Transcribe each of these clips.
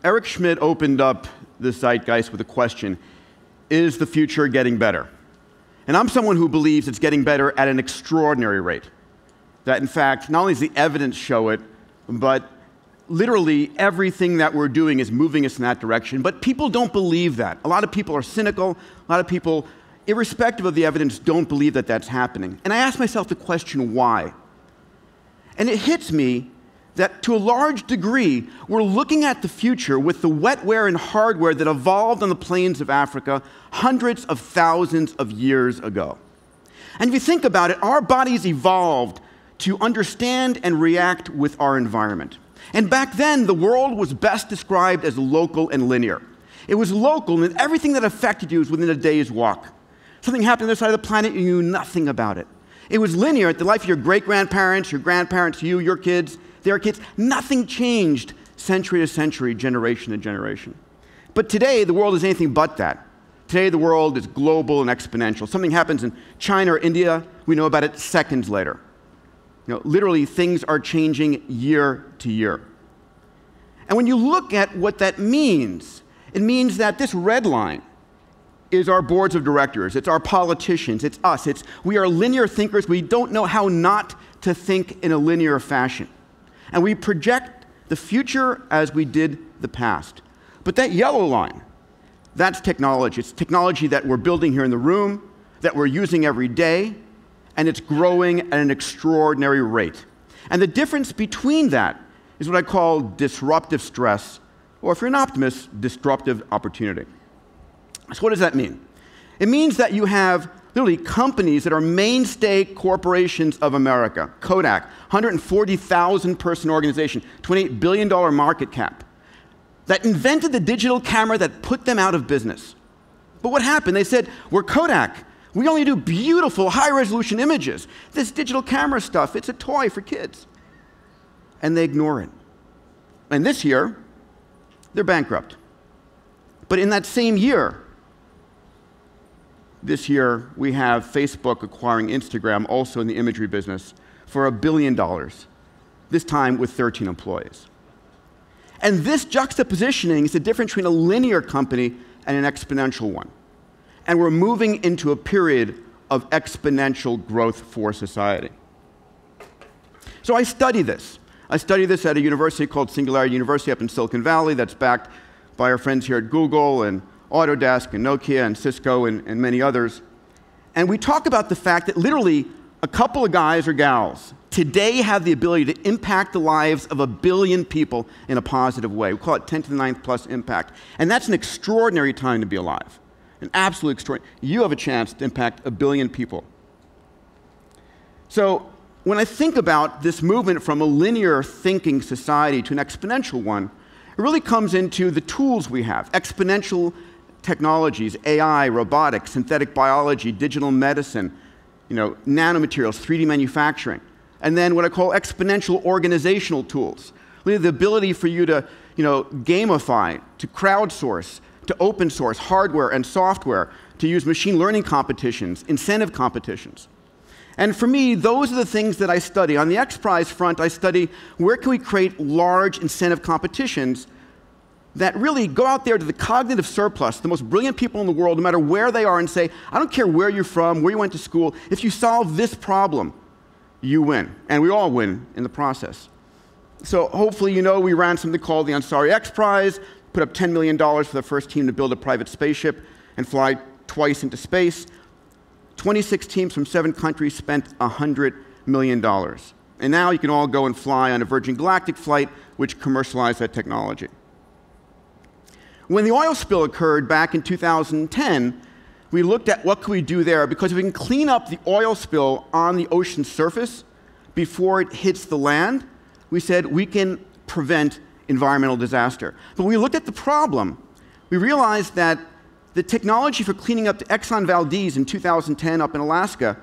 Eric Schmidt opened up the Zeitgeist with a question: is the future getting better? And I'm someone who believes it's getting better at an extraordinary rate. That, in fact, not only does the evidence show it, but literally everything that we're doing is moving us in that direction. But people don't believe that. A lot of people are cynical. A lot of people, irrespective of the evidence, don't believe that that's happening. And I ask myself the question, why? And it hits me that to a large degree, we're looking at the future with the wetware and hardware that evolved on the plains of Africa hundreds of thousands of years ago. And if you think about it, our bodies evolved to understand and react with our environment. And back then, the world was best described as local and linear. It was local, and everything that affected you was within a day's walk. Something happened on the other side of the planet, you knew nothing about it. It was linear. The life of your great-grandparents, your grandparents, you, your kids, their kids, nothing changed century to century, generation to generation. But today, the world is anything but that. Today, the world is global and exponential. Something happens in China or India, we know about it seconds later. Literally, things are changing year to year. And when you look at what that means, it means that this red line is our boards of directors, it's our politicians, it's us. We are linear thinkers. We don't know how not to think in a linear fashion. And we project the future as we did the past. But that yellow line, that's technology. It's technology that we're building here in the room, that we're using every day, and it's growing at an extraordinary rate. And the difference between that is what I call disruptive stress, or if you're an optimist, disruptive opportunity. So what does that mean? It means that you have literally companies that are mainstay corporations of America. Kodak, 140,000 person organization, $28 billion market cap, that invented the digital camera that put them out of business. But what happened? They said, we're Kodak. We only do beautiful, high-resolution images. This digital camera stuff, it's a toy for kids. And they ignore it. And this year, they're bankrupt. But in that same year, this year, we have Facebook acquiring Instagram, also in the imagery business, for $1 billion, this time with 13 employees. And this juxtapositioning is the difference between a linear company and an exponential one. And we're moving into a period of exponential growth for society. So I study this. I study this at a university called Singularity University up in Silicon Valley that's backed by our friends here at Google and Autodesk and Nokia and Cisco and many others. And we talk about the fact that literally a couple of guys or gals today have the ability to impact the lives of 1 billion people in a positive way. We call it 10 to the 9th plus impact. And that's an extraordinary time to be alive. An absolute extraordinary. You have a chance to impact 1 billion people. So when I think about this movement from a linear thinking society to an exponential one, it really comes into the tools we have. Exponential technologies, AI, robotics, synthetic biology, digital medicine, nanomaterials, 3D manufacturing. And then what I call exponential organizational tools. Really the ability for you to gamify, to crowdsource, to open source hardware and software, to use machine learning competitions, incentive competitions. And for me, those are the things that I study. On the XPRIZE front, I study where can we create large incentive competitions that really go out there to the cognitive surplus, the most brilliant people in the world, no matter where they are, and say, I don't care where you're from, where you went to school, if you solve this problem, you win. And we all win in the process. So hopefully we ran something called the Ansari XPRIZE, put up $10 million for the first team to build a private spaceship and fly twice into space. 26 teams from 7 countries spent $100 million. And now you can all go and fly on a Virgin Galactic flight, which commercialized that technology. When the oil spill occurred back in 2010, we looked at what could we do there, because if we can clean up the oil spill on the ocean surface before it hits the land, we said we can prevent environmental disaster. But when we looked at the problem, we realized that the technology for cleaning up the Exxon Valdez in 2010 up in Alaska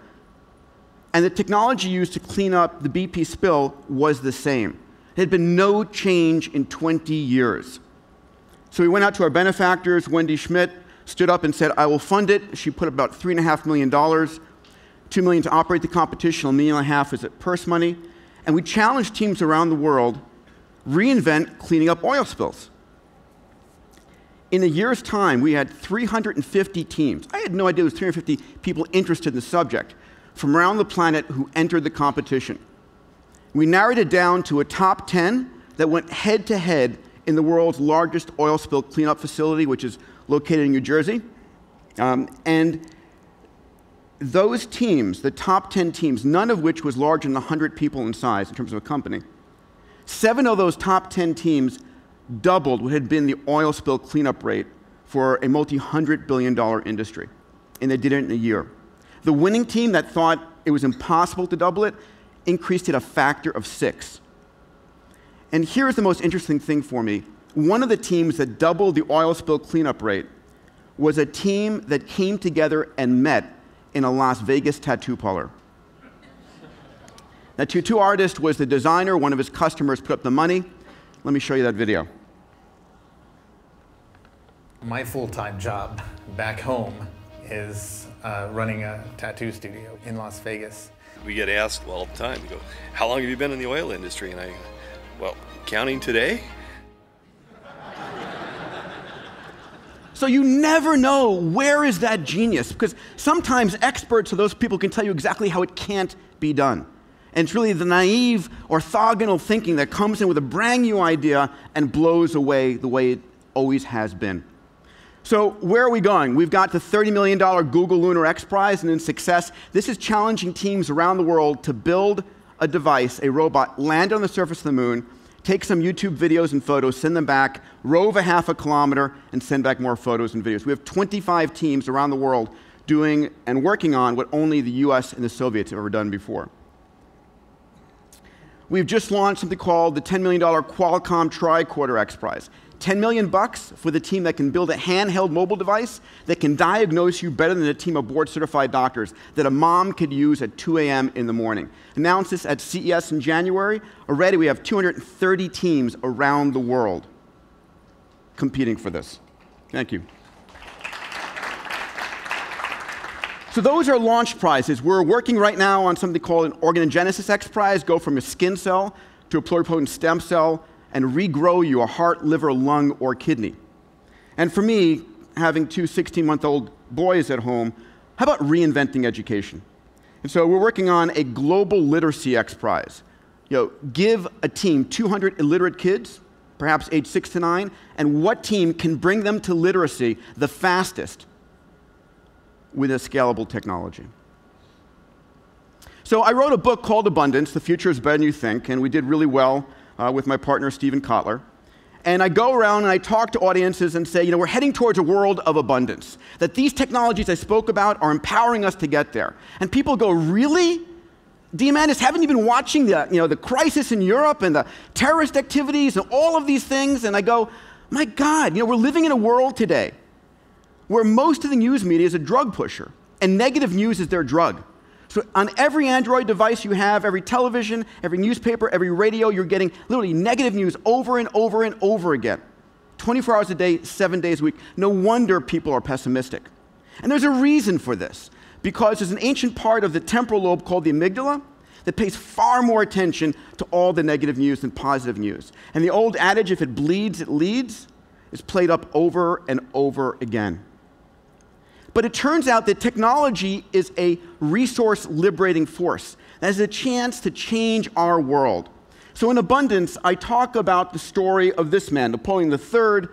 and the technology used to clean up the BP spill was the same. There had been no change in 20 years. So we went out to our benefactors. Wendy Schmidt stood up and said, I will fund it. She put up about $3.5 million, $2 million to operate the competition, $1.5 million as purse money. And we challenged teams around the world, reinvent cleaning up oil spills. In a year's time, we had 350 teams. I had no idea there was 350 people interested in the subject from around the planet who entered the competition. We narrowed it down to a top 10 that went head-to-head in the world's largest oil spill cleanup facility, which is located in New Jersey. And those teams, the top 10 teams, none of which was larger than 100 people in size in terms of a company, 7 of those top 10 teams doubled what had been the oil spill cleanup rate for a multi-hundred-billion-dollar industry. And they did it in a year. The winning team that thought it was impossible to double it increased it a factor of 6. And here's the most interesting thing for me. One of the teams that doubled the oil spill cleanup rate was a team that came together and met in a Las Vegas tattoo parlor. That tattoo artist was the designer. One of his customers put up the money. Let me show you that video. My full-time job back home is running a tattoo studio in Las Vegas. We get asked all the time, we go, how long have you been in the oil industry? And I go, well, counting today? So you never know where is that genius, because sometimes experts or those people can tell you exactly how it can't be done. And it's really the naive, orthogonal thinking that comes in with a brand new idea and blows away the way it always has been. So where are we going? We've got the $30 million Google Lunar XPRIZE, and in success, this is challenging teams around the world to build a device, a robot, land on the surface of the moon, take some YouTube videos and photos, send them back, rove a half a kilometer, and send back more photos and videos. We have 25 teams around the world doing and working on what only the US and the Soviets have ever done before. We've just launched something called the $10 million Qualcommtricorder XPrize. $10 million for the team that can build a handheld mobile device that can diagnose you better than a team of board-certified doctors that a mom could use at 2 a.m. in the morning. Announced this at CES in January. Already we have 230 teams around the world competing for this. Thank you. So those are launch prizes. We're working right now on something called an Organogenesis XPrize, go from a skin cell to a pluripotent stem cell and regrow you a heart, liver, lung, or kidney. And for me, having 2 16-month-old boys at home, how about reinventing education? And so we're working on a global literacy XPrize. Give a team 200 illiterate kids, perhaps age 6 to 9, and what team can bring them to literacy the fastest with a scalable technology? So I wrote a book called Abundance, The Future is Better Than You Think, and we did really well with my partner, Stephen Kotler. And I go around and I talk to audiences and say, we're heading towards a world of abundance, that these technologies I spoke about are empowering us to get there. And people go, really? Diamandis, haven't you been watching the crisis in Europe and the terrorist activities and all of these things? And I go, my God, we're living in a world today where most of the news media is a drug pusher, and negative news is their drug. So on every Android device you have, every television, every newspaper, every radio, you're getting literally negative news over and over and over again. 24 hours a day, 7 days a week. No wonder people are pessimistic. And there's a reason for this, because there's an ancient part of the temporal lobe called the amygdala that pays far more attention to all the negative news than positive news. And the old adage, if it bleeds, it leads, is played up over and over again. But it turns out that technology is a resource-liberating force that has a chance to change our world. So in Abundance, I talk about the story of this man, Napoleon III,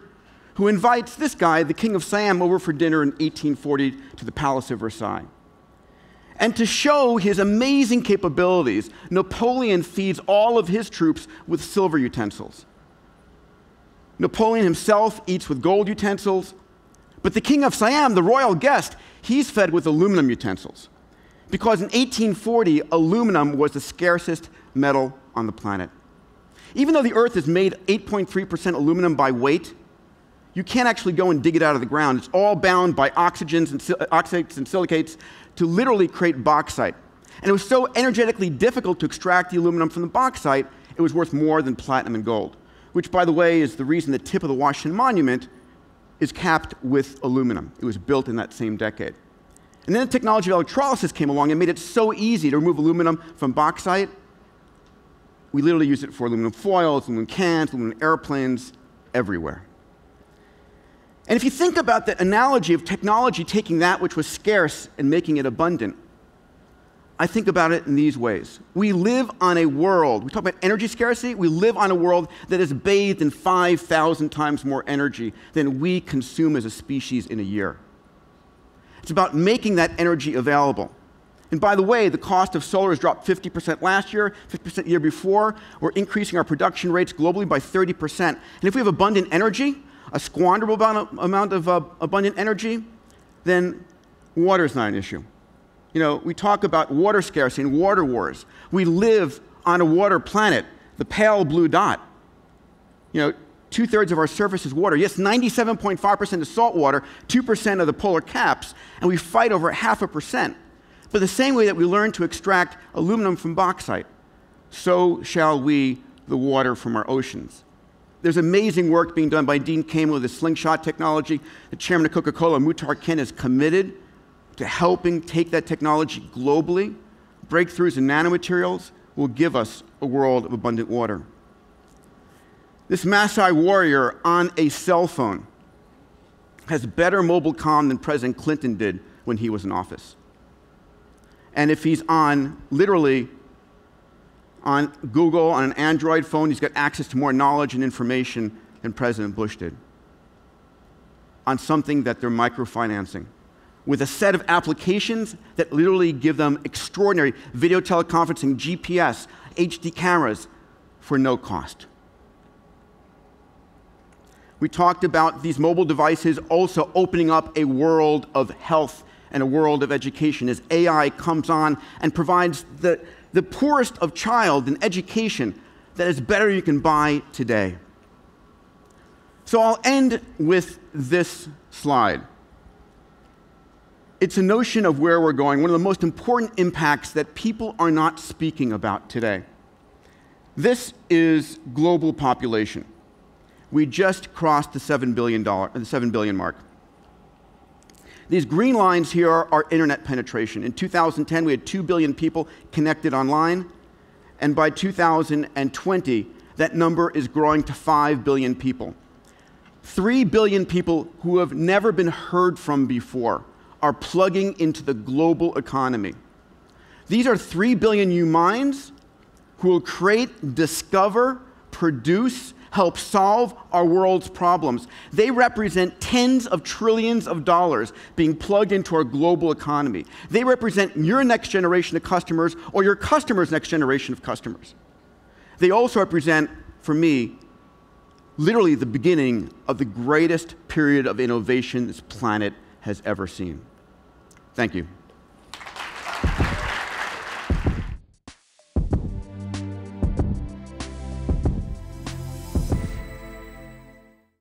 who invites this guy, the King of Siam, over for dinner in 1840 to the Palace of Versailles. And to show his amazing capabilities, Napoleon feeds all of his troops with silver utensils. Napoleon himself eats with gold utensils. But the King of Siam, the royal guest, he's fed with aluminum utensils. Because in 1840, aluminum was the scarcest metal on the planet. Even though the Earth is made 8.3% aluminum by weight, you can't actually go and dig it out of the ground. It's all bound by oxidates and silicates to literally create bauxite. And it was so energetically difficult to extract the aluminum from the bauxite, it was worth more than platinum and gold, which, by the way, is the reason the tip of the Washington Monument is capped with aluminum. It was built in that same decade. And then the technology of electrolysis came along and made it so easy to remove aluminum from bauxite. We literally use it for aluminum foils, aluminum cans, aluminum airplanes, everywhere. And if you think about the analogy of technology taking that which was scarce and making it abundant, I think about it in these ways. We live on a world, we talk about energy scarcity, we live on a world that is bathed in 5,000 times more energy than we consume as a species in a year. It's about making that energy available. And by the way, the cost of solar has dropped 50% last year, 50% the year before. We're increasing our production rates globally by 30%. And if we have abundant energy, a squanderable amount of abundant energy, then water is not an issue. You know, we talk about water scarcity and water wars. We live on a water planet, the pale blue dot. You know, 2/3 of our surface is water. Yes, 97.5% is salt water, 2% of the polar caps, and we fight over 0.5%. But the same way that we learn to extract aluminum from bauxite, so shall we the water from our oceans. There's amazing work being done by Dean Kamen with the slingshot technology. The chairman of Coca-Cola, Muhtar Kent, is committed to helping take that technology globally. Breakthroughs in nanomaterials will give us a world of abundant water. This Maasai warrior on a cell phone has better mobile comm than President Clinton did when he was in office. And if he's literally on Google, on an Android phone, he's got access to more knowledge and information than President Bush did on something that they're microfinancing, with a set of applications that literally give them extraordinary video teleconferencing, GPS, HD cameras for no cost. We talked about these mobile devices also opening up a world of health and a world of education as AI comes on and provides the poorest of child an education that is better you can buy today. So I'll end with this slide. It's a notion of where we're going, one of the most important impacts that people are not speaking about today. This is global population. We just crossed the $7 billion mark. These green lines here are internet penetration. In 2010, we had 2 billion people connected online, and by 2020, that number is growing to 5 billion people. 3 billion people who have never been heard from before are plugging into the global economy. These are 3 billion new minds who will create, discover, produce, help solve our world's problems. They represent tens of trillions of dollars being plugged into our global economy. They represent your next generation of customers or your customer's next generation of customers. They also represent, for me, literally the beginning of the greatest period of innovation this planet has ever seen. Thank you.